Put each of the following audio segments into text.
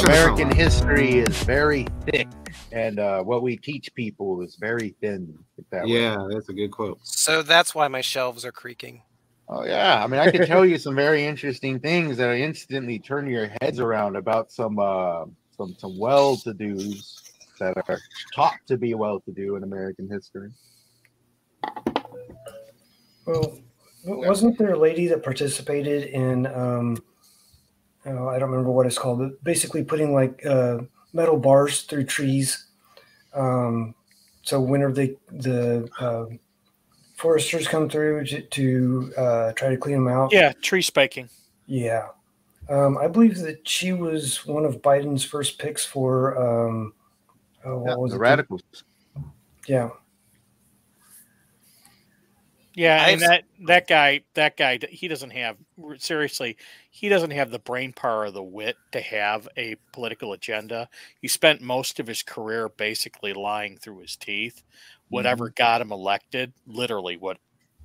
American history is very thick, and what we teach people is very thin. Yeah, that's a good quote. So that's why my shelves are creaking. Oh yeah, I mean, I could tell you some very interesting things that instantly turn your heads around about some well-to-dos that are taught to be well-to-do in American history. Well, wasn't there a lady that participated in? I don't remember what it's called, but basically putting like metal bars through trees. So whenever the foresters come through to try to clean them out. Yeah, tree spiking. Yeah. I believe that she was one of Biden's first picks for what was the it? radicals. Yeah. Yeah, and that guy, he doesn't have the brain power or the wit to have a political agenda. He spent most of his career basically lying through his teeth. Whatever got him elected, literally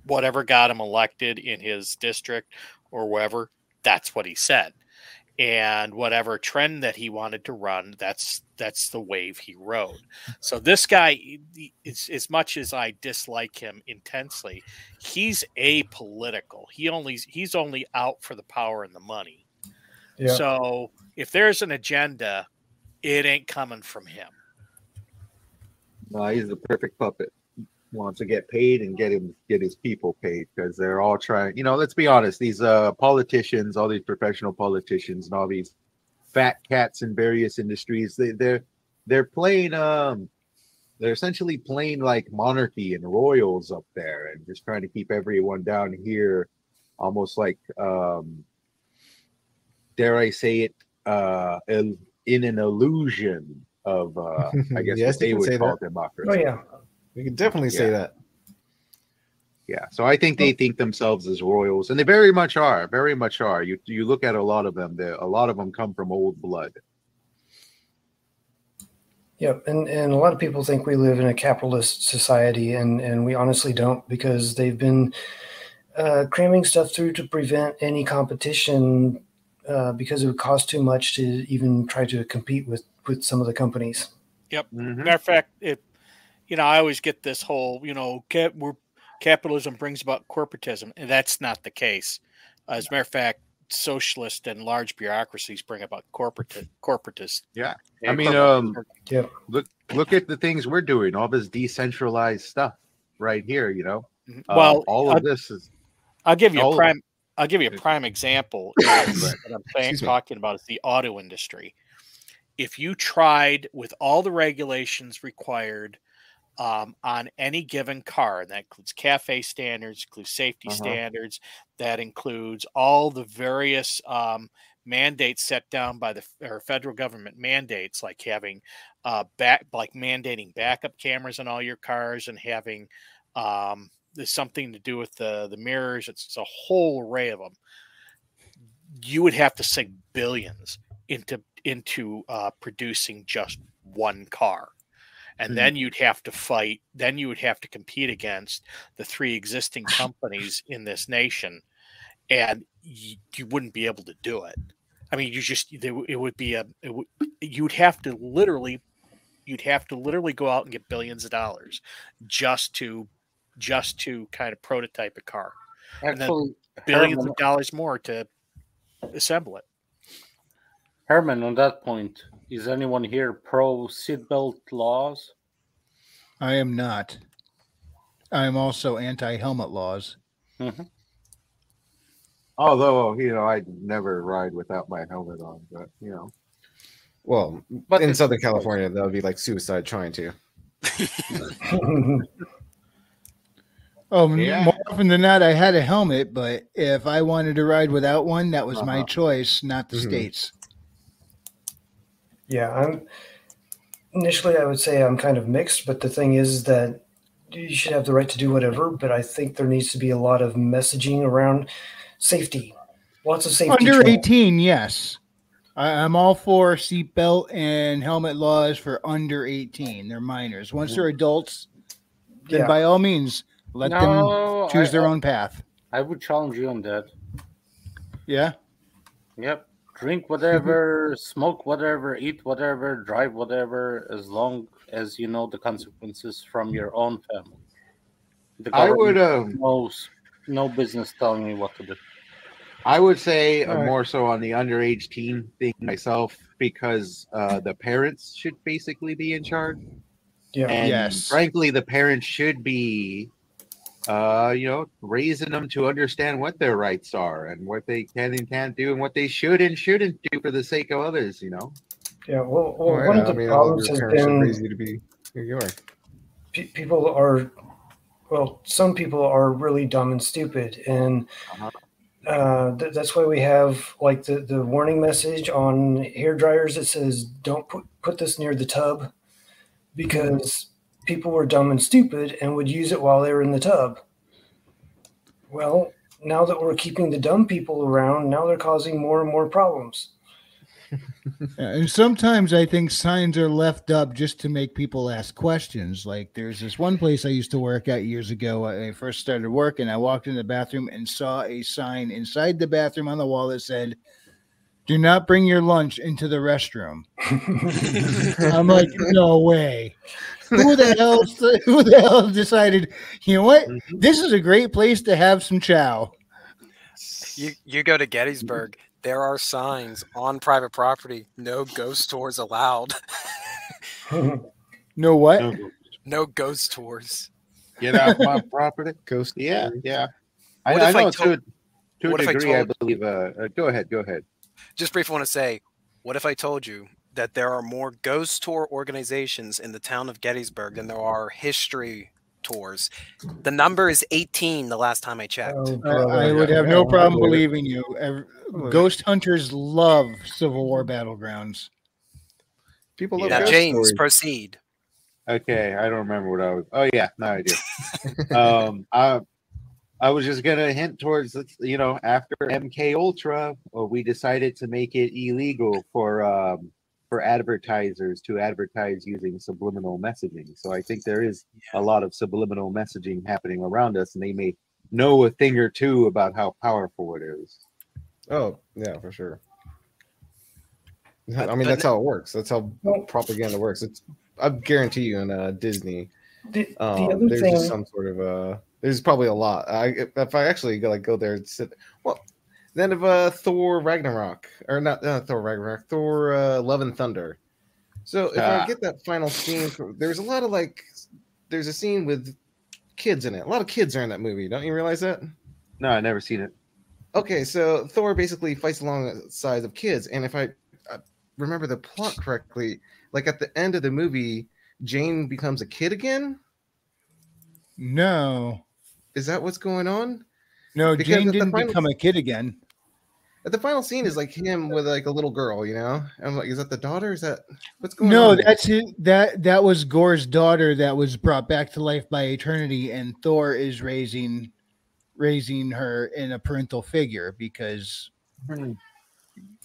whatever got him elected in his district or wherever, that's what he said. And whatever trend that he wanted to run, that's the wave he rode. So this guy, as much as I dislike him intensely, he's apolitical. He's only out for the power and the money. Yeah. So if there's an agenda, it ain't coming from him. No, he's the perfect puppet. Wants to get paid and get his people paid, because they're all trying. Let's be honest. These politicians, all these professional politicians, and all these fat cats in various industries, they're playing. They're essentially playing like monarchy and royals up there, and just trying to keep everyone down here, almost like, dare I say it, in an illusion of, I guess, yes, what they would call democracy. Oh yeah. We can definitely say that. Yeah, so I think they think themselves as royals, and they very much are. Very much are. You look at a lot of them. A lot of them come from old blood. Yeah, and a lot of people think we live in a capitalist society, and we honestly don't, because they've been cramming stuff through to prevent any competition because it would cost too much to even try to compete with some of the companies. Yep. Matter of fact, I always get this whole, capitalism brings about corporatism, and that's not the case. As a matter of fact, socialist and large bureaucracies bring about corporatists. Yeah. I mean, look at the things we're doing, all this decentralized stuff right here, Well, all of this is. I'll give you a prime example. That I'm talking about is the auto industry. If you tried with all the regulations required on any given car, and that includes CAFE standards, includes safety standards, that includes all the various mandates set down by the federal government mandates, like having mandating backup cameras in all your cars, and having there's something to do with the mirrors. It's a whole array of them. You would have to sink billions into producing just one car. And then you'd have to fight. Then you would have to compete against the three existing companies in this nation, and you wouldn't be able to do it. I mean, you'd have to literally go out and get billions of dollars just to kind of prototype a car, and then billions of dollars more to assemble it. Herman, on that point, is anyone here pro seatbelt laws? I am not. I am also anti-helmet laws. Mm-hmm. Although, I never ride without my helmet on, but, Well, but in Southern California, that would be like suicide trying to. More often than not, I had a helmet, but if I wanted to ride without one, that was my choice, not the state's. Yeah, initially I would say I'm kind of mixed, but the thing is that you should have the right to do whatever, but I think there needs to be a lot of messaging around safety. Lots of safety. Under 18, yes. I'm all for seatbelt and helmet laws for under 18. They're minors. Once they're adults, then by all means, let them choose their own path. I would challenge you on that. Yeah? Yep. Drink whatever, smoke whatever, eat whatever, drive whatever, as long as you know the consequences from your own family. The I would knows no business telling me what to do. I would say more so on the underage teen thing myself, because the parents should basically be in charge. Yeah. And frankly, the parents should be, raising them to understand what their rights are and what they can and can't do and what they should and shouldn't do for the sake of others, you know? Yeah, well one of the problems has been raise you to be who you are. People are, some people are really dumb and stupid, and that's why we have like the warning message on hair dryers that says don't put this near the tub, because people were dumb and stupid and would use it while they were in the tub. Well, now that we're keeping the dumb people around, now they're causing more and more problems. And sometimes I think signs are left up just to make people ask questions. Like there's this one place I used to work at years ago. When I first started working, I walked in the bathroom and saw a sign inside the bathroom on the wall that said, "Do not bring your lunch into the restroom." I'm like, no way. Who the hell decided, you know what? This is a great place to have some chow. You go to Gettysburg, there are signs on private property, no ghost tours allowed. No what? No ghost tours. Get off my property. Ghost. Yeah. What I if I know told- to a what if I degree, I told- believe. Go ahead. Just briefly want to say, what if I told you that there are more ghost tour organizations in the town of Gettysburg than there are history tours? The number is 18 the last time I checked. I would have no problem believing you. Ghost hunters love Civil War battlegrounds. People love Now, ghost James, stories. proceed. Okay, I don't remember what I was. Oh yeah, no idea. I was just gonna hint towards, after MK Ultra, we decided to make it illegal for advertisers to advertise using subliminal messaging. So I think there is a lot of subliminal messaging happening around us, and they may know a thing or two about how powerful it is. Oh, yeah, for sure. I mean, that's how it works. That's how propaganda works. I guarantee you in Disney, the other there's thing, just some sort of there's probably a lot. If I actually go there and sit, then of Thor Ragnarok, or not Thor Ragnarok, Thor Love and Thunder. So if I get that final scene, there's a lot of there's a scene with kids in it. A lot of kids are in that movie. Don't you realize that? No, I never seen it. Okay, so Thor basically fights alongside of kids, and if I remember the plot correctly, like at the end of the movie, Jane becomes a kid again. No. Is that what's going on? No, Because Jane at the didn't final- become a kid again. At the final scene is like him with like a little girl, I'm like, is that the daughter? Is that what's going No, on? that's it. That was Gore's daughter that was brought back to life by Eternity, and Thor is raising her in a parental figure because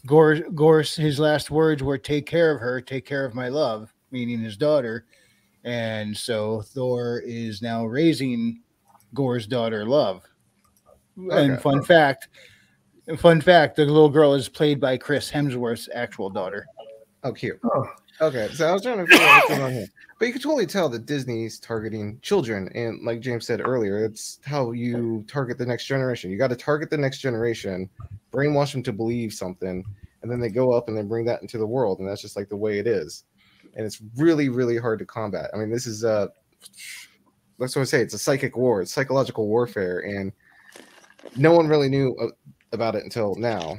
Gore's his last words were "Take care of her, take care of my love," meaning his daughter, and so Thor is now raising Gore's daughter, Love. And fun fact, the little girl is played by Chris Hemsworth's actual daughter. Oh, cute. Okay, so I was trying to figure out what's going on here. But you can totally tell that Disney's targeting children. And like James said earlier, it's how you target the next generation. You got to target the next generation, brainwash them to believe something, and then they go up and then bring that into the world. And that's just like the way it is. And it's really, really hard to combat. I mean, this is, that's what I say. It's a psychic war. It's psychological warfare. And no one really knew about it until now.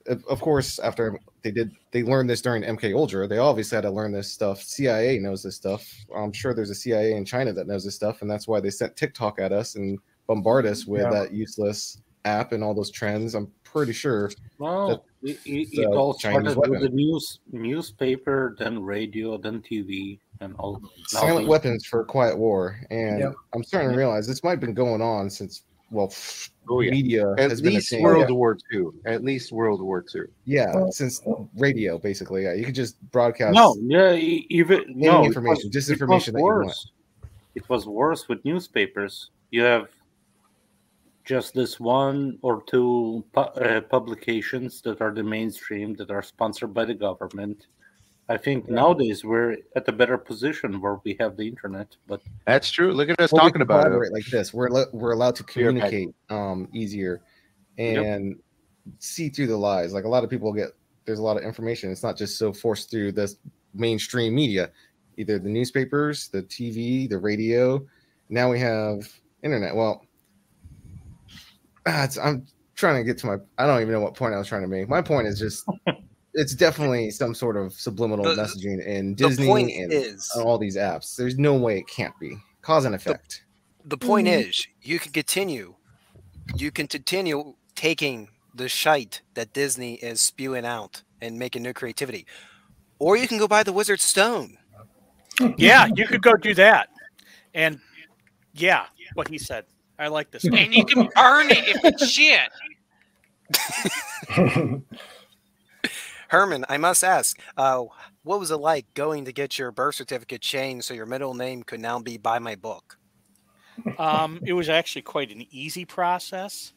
Of course, after they learned this during MK Ultra. They obviously had to learn this stuff. CIA knows this stuff. I'm sure there's a CIA in China that knows this stuff, and that's why they sent TikTok at us and bombard us with that useless app and all those trends. I'm pretty sure. Well, it all started with the newspaper, then radio, then TV, and all. Silent weapons for a quiet war. And I'm starting to realize this might have been going on since media At has been a least thing. World War II. At least World War II. Yeah, since radio, basically. Yeah, you could just broadcast Even any information, disinformation that you want. It was worse with newspapers. You have just this one or two publications that are the mainstream, that are sponsored by the government. I think nowadays we're at a better position where we have the internet. But that's true. Look at us Well, we talking can about it. collaborate like this. We're allowed to communicate easier and see through the lies. Like a lot of people there's a lot of information. It's not just so forced through this mainstream media, either the newspapers, the TV, the radio. Now we have internet. Well, I'm trying to get to I don't even know what point I was trying to make. My point is just it's definitely some sort of subliminal messaging in Disney and all these apps. There's no way it can't be cause and effect. The point is, you can continue taking the shite that Disney is spewing out and making new creativity, or you can go buy the Wizard Stone. Yeah, you could go do that, and yeah, what he said. I like this. And you can burn it if it's shit. Herman, I must ask, what was it like going to get your birth certificate changed so your middle name could now be Buy My Book? It was actually quite an easy process.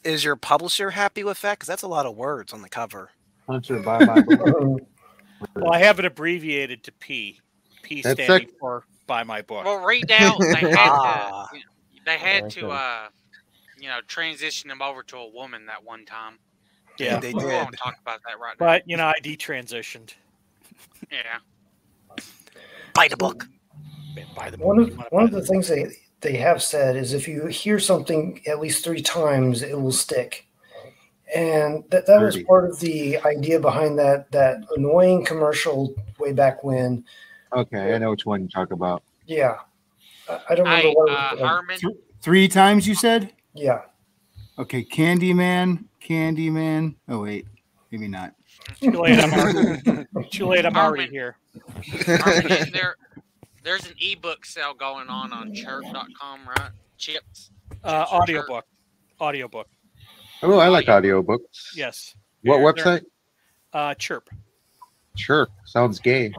Is your publisher happy with that? Because that's a lot of words on the cover. Hunter, Buy My Book. Well, I have it abbreviated to P. P standing for Buy My Book. Well, right now they had to transition him over to a woman that one time. Yeah, they we did. won't talk about that right now. But I detransitioned. Yeah. Buy the book. Buy the book. One of the things they have said is if you hear something at least 3 times, it will stick. And that was part of the idea behind that annoying commercial way back when. Okay, I know which one you talk about. Yeah. I don't remember what Harmon. 3 times you said? Yeah. Okay, Candyman. Oh wait, maybe not. Too late. I'm already here. Harmon, there's an ebook sale going on chirp.com, right? Chips. Audiobook. Oh, I like audiobooks. Yes. What website? Chirp. Chirp. Sounds gay.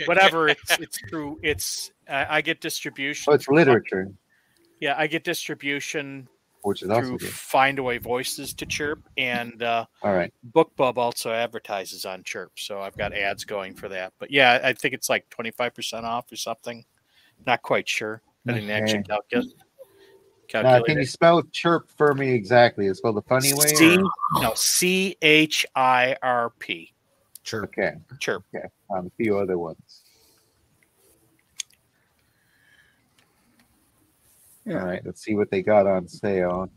Whatever. It's through. I get distribution. Oh, it's literature. Yeah, I get distribution which is also through good. Findaway Voices to Chirp, and all right. BookBub also advertises on Chirp, so I've got ads going for that. But yeah, I think it's like 25% off or something. Not quite sure. I didn't actually calculate. Now, can you spell chirp for me exactly? It's spelled the funny way? C-H-I-R-P. Chirp. Okay. Chirp. Okay. A few other ones. Yeah. All right. Let's see what they got on sale.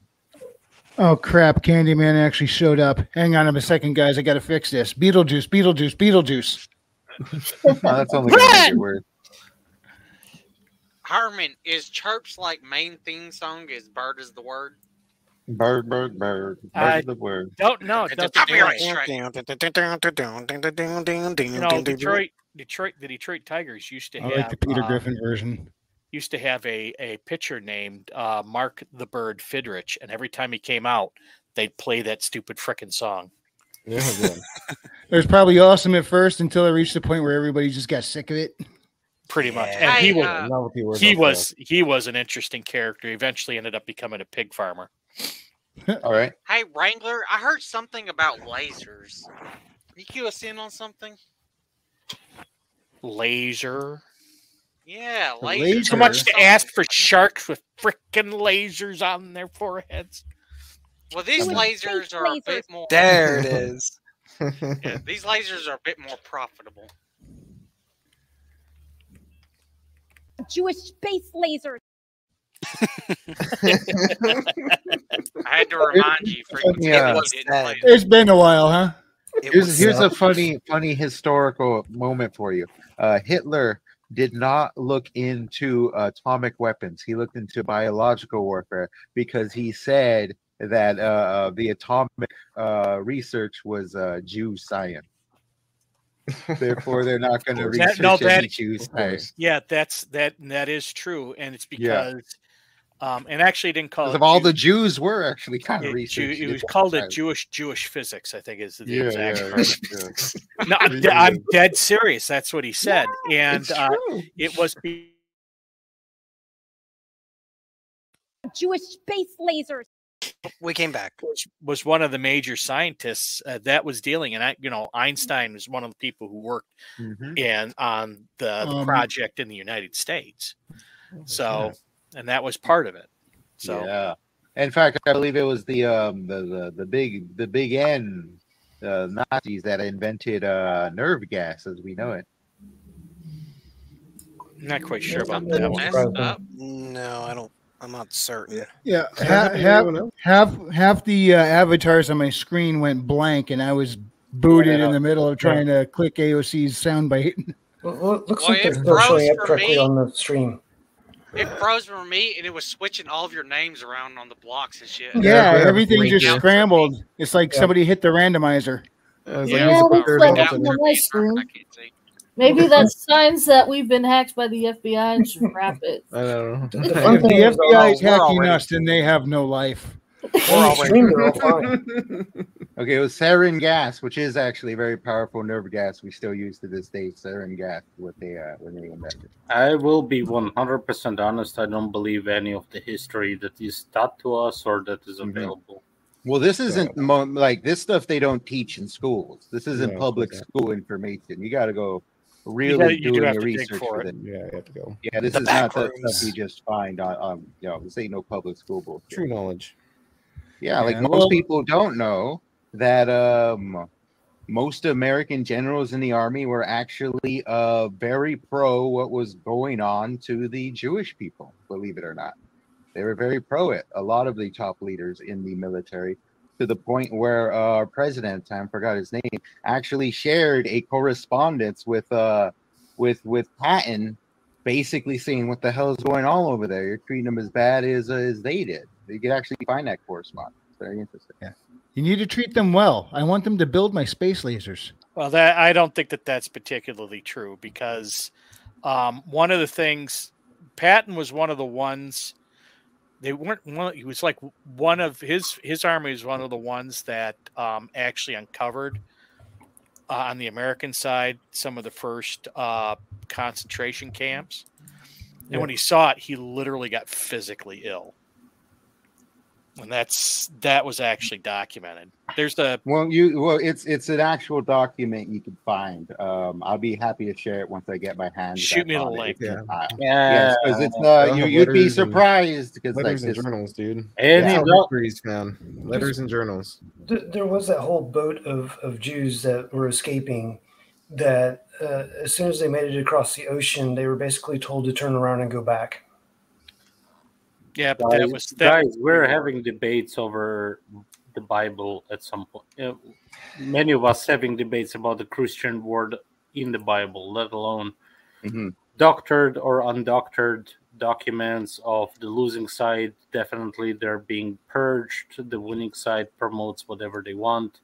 Oh crap! Candyman actually showed up. Hang on a second, guys. I got to fix this. Beetlejuice. Oh, that's only going to make it worse. Harmon, is Chirp's main theme song is Bird is the Word? Bird. Bird is the word. Don't know. Copyright strike. The Detroit Tigers used to I have like the Peter Griffin version. Used to have a pitcher named Mark the Bird Fidrich, and every time he came out, they'd play that stupid frickin' song. Yeah, It was probably awesome at first until it reached the point where everybody just got sick of it. Pretty much. Yeah. And he was an interesting character. He eventually ended up becoming a pig farmer. All right. Hey, Wrangler, I heard something about lasers. Can you cue us in on something? Laser. Yeah, Laser. lasers. So much to ask for sharks with frickin' lasers on their foreheads. Well, these lasers are a bit more. There it is. Yeah, these lasers are a bit more profitable. Jewish space lasers. I had to remind you. Yeah. It's been a while, huh? Here's a funny historical moment for you. Hitler did not look into atomic weapons. He looked into biological warfare because he said that the atomic research was Jew science. Therefore, they're not going to research any Jew science. Yeah, that is true, and it's because And actually didn't call Because it of all the Jews were actually kind of it researched. was called it Jewish physics, I think is the Yeah, exact yeah. No, I'm dead serious. That's what he said. And It's true. it was Jewish space lasers. We came back. was one of the major scientists that was dealing, and Einstein was one of the people who worked on the project in the United States. So, and that was part of it. So, yeah. In fact, I believe it was the big N Nazis that invented nerve gas as we know it. I'm not quite sure about Yeah, that one. messed up. No, I'm not certain. Yeah, half the avatars on my screen went blank, and I was booted in the middle of trying to click AOC's soundbite. Well, it looks Well, like they're it still showing froze up for correctly me. on the stream. It froze for me, and it was switching all of your names around on the blocks and shit. Yeah, we have everything a just breakdown. scrambled. It's like Yeah. somebody hit the randomizer. I was Yeah, like, it's music that's players like all on the- my screen. I can't see. Maybe that's signs that we've been hacked by the FBI and should wrap it. I don't know. The fun If thing the is, FBI is we're hacking already- us, then they have no life. on the stream, they're all fine. Okay, it was sarin gas, which is actually a very powerful nerve gas we still use to this day. Sarin gas, what they when they invented. I will be 100% honest. I don't believe any of the history that is taught to us or that is available. Well, this isn't like this stuff they don't teach in schools. This isn't No, public it's school information. You got to go really you do doing have the to dig research for for it. them. Yeah, I have to go. Yeah, this The is back not the rooms. stuff you just find on this ain't no public school book. True knowledge. Yeah, like Yeah, most well- people don't know that most American generals in the army were actually very pro what was going on to the Jewish people, believe it or not. They were very pro it. A lot of the top leaders in the military, to the point where our president, I forgot his name, actually shared a correspondence with Patton, basically saying what the hell is going on over there. You're treating them as bad as they did. You could actually find that correspondence. Very interesting. Yeah. You need to treat them well. I want them to build my space lasers. Well, that I don't think that's particularly true because one of the things Patton was one of the ones. They weren't one. He was like one of his army was one of the ones that actually uncovered on the American side some of the first concentration camps. And when he saw it, he literally got physically ill. And that was actually documented. There's the it's an actual document you can find. I'll be happy to share it once I get my hands. Shoot back me the on it. link. Yes, because it's you'd be surprised because letters like and this, journals, dude. And That's he how don't- history's found. Letters and journals. There was that whole boat of Jews that were escaping that as soon as they made it across the ocean, they were basically told to turn around and go back. Yeah, but guys, we're having debates over the Bible at some point. Many of us having debates about the Christian word in the Bible, let alone doctored or undoctored documents of the losing side. Definitely, they're being purged. The winning side promotes whatever they want.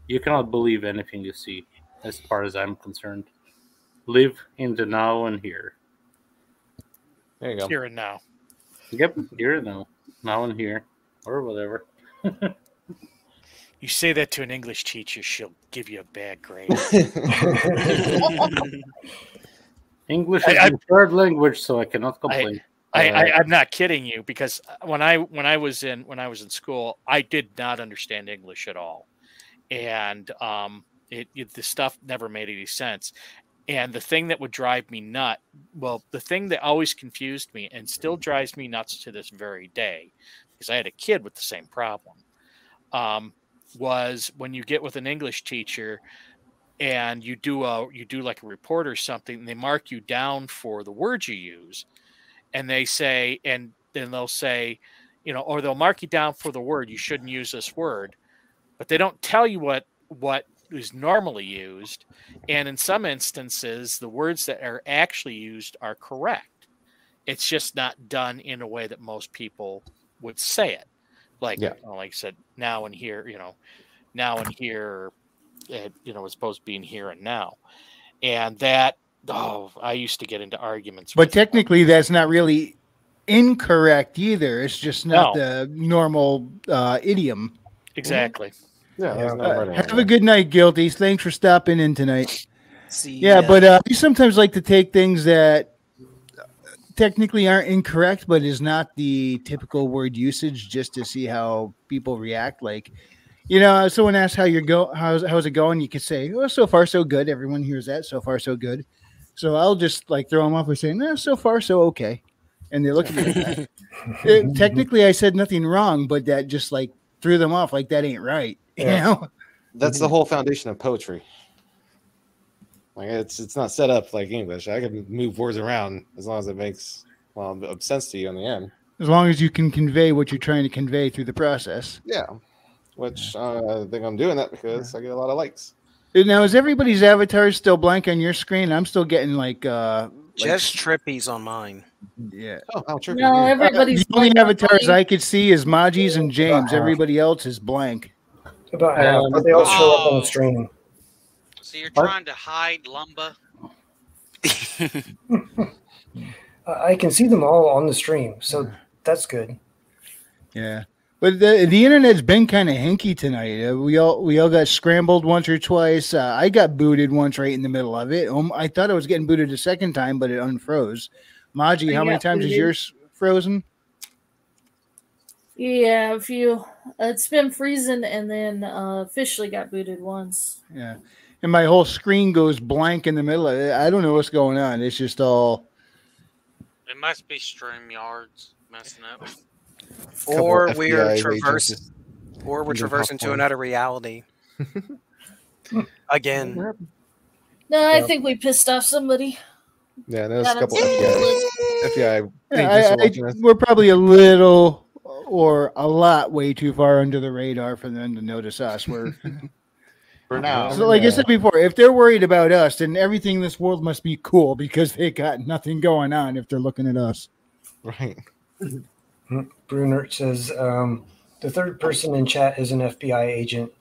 You cannot believe anything you see, as far as I'm concerned. Live in the now and here. There you go. Here and now. Yep, here and now and here, or whatever. You say that to an English teacher, she'll give you a bad grade. English is my third language, so I cannot complain. I'm not kidding you because when I was in school, I did not understand English at all, and the stuff never made any sense. And the thing that would drive me nuts, the thing that always confused me and still drives me nuts to this very day, because I had a kid with the same problem, was when you get with an English teacher and you do like a report or something, and they mark you down for the words you use, and they say, and then they'll say, or they'll mark you down for the word, you shouldn't use this word, but they don't tell you what is normally used, and in some instances the words that are actually used are correct. It's just not done in a way that most people would say it, like like I said, now and here, now and here, as opposed to being here and now, and that I used to get into arguments but technically that's not really incorrect either. It's just not No. the normal idiom. Exactly. Yeah. there's no right Have answer. a good night, Guilties. Thanks for stopping in tonight. See Yeah, ya. but you sometimes like to take things that technically aren't incorrect, but is not the typical word usage, just to see how people react. Like, you know, if someone asks how's it going, you could say, "Oh, so far so good." Everyone hears that. So far so good. So I'll just like throw them off by saying, "No, so far so okay," and they look at me like that. Technically, I said nothing wrong, but that just like threw them off. Like that ain't right. You know? That's the whole foundation of poetry. Like it's not set up like English. I can move words around as long as it makes sense to you in the end. As long as you can convey what you're trying to convey through the process. Yeah, which I think I'm doing that because I get a lot of likes. Now, is everybody's avatar still blank on your screen? I'm still getting like Just Trippy's on mine. Yeah. Oh, trippy. No, everybody's the only blank on avatars mine. I could see is Maji's and James. Everybody else is blank. About half, but they all show up on the stream. So you're trying to hide Lumba? I can see them all on the stream, so that's good. Yeah, but the internet's been kind of hinky tonight. We all got scrambled once or twice. I got booted once right in the middle of it. I thought I was getting booted a second time, but it unfroze. Maji, how many times is yours frozen? Yeah, a few. It's been freezing, and then officially got booted once. Yeah, and my whole screen goes blank in the middle of it. I don't know what's going on. It's just all. It must be StreamYards messing up. Or FBI we're agents traversing to popcorn. another reality. Again. No, I think we pissed off somebody. Yeah, there's a Got couple upset. FBI Yeah, agents watching us. we're probably a little or a lot way too far under the radar for them to notice us. We're For now. so, like I said before, if they're worried about us, then everything in this world must be cool because they got nothing going on if they're looking at us. Right. Brunert says the third person in chat is an FBI agent.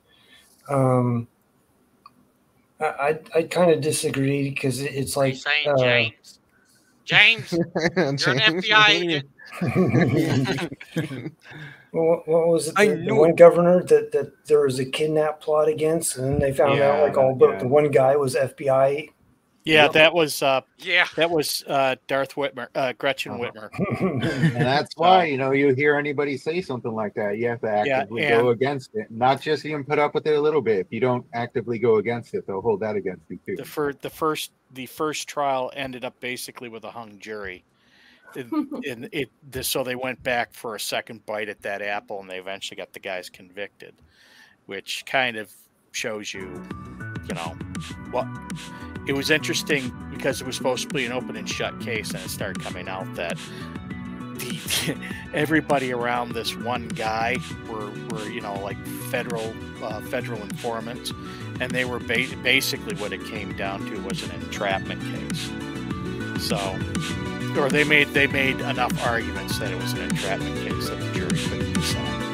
I kind of disagree because it's like Saying James. James, you're an FBI agent. What was it? I The knew one it. governor that there was a kidnap plot against, and then they found out like all but the one guy was FBI. Yeah, that was Yeah. that was Darth Whitmer, Gretchen Whitmer. And that's why, you hear anybody say something like that, you have to actively go against it. Not just even put up with it a little bit. If you don't actively go against it, they'll hold that against you too. The first trial ended up basically with a hung jury. So they went back for a second bite at that apple, and they eventually got the guys convicted, which kind of shows you, what. It was interesting because it was supposed to be an open and shut case, and it started coming out that everybody around this one guy were like federal informants, and they were basically what it came down to was an entrapment case. So, or they made enough arguments that it was an entrapment case that the jury couldn't decide.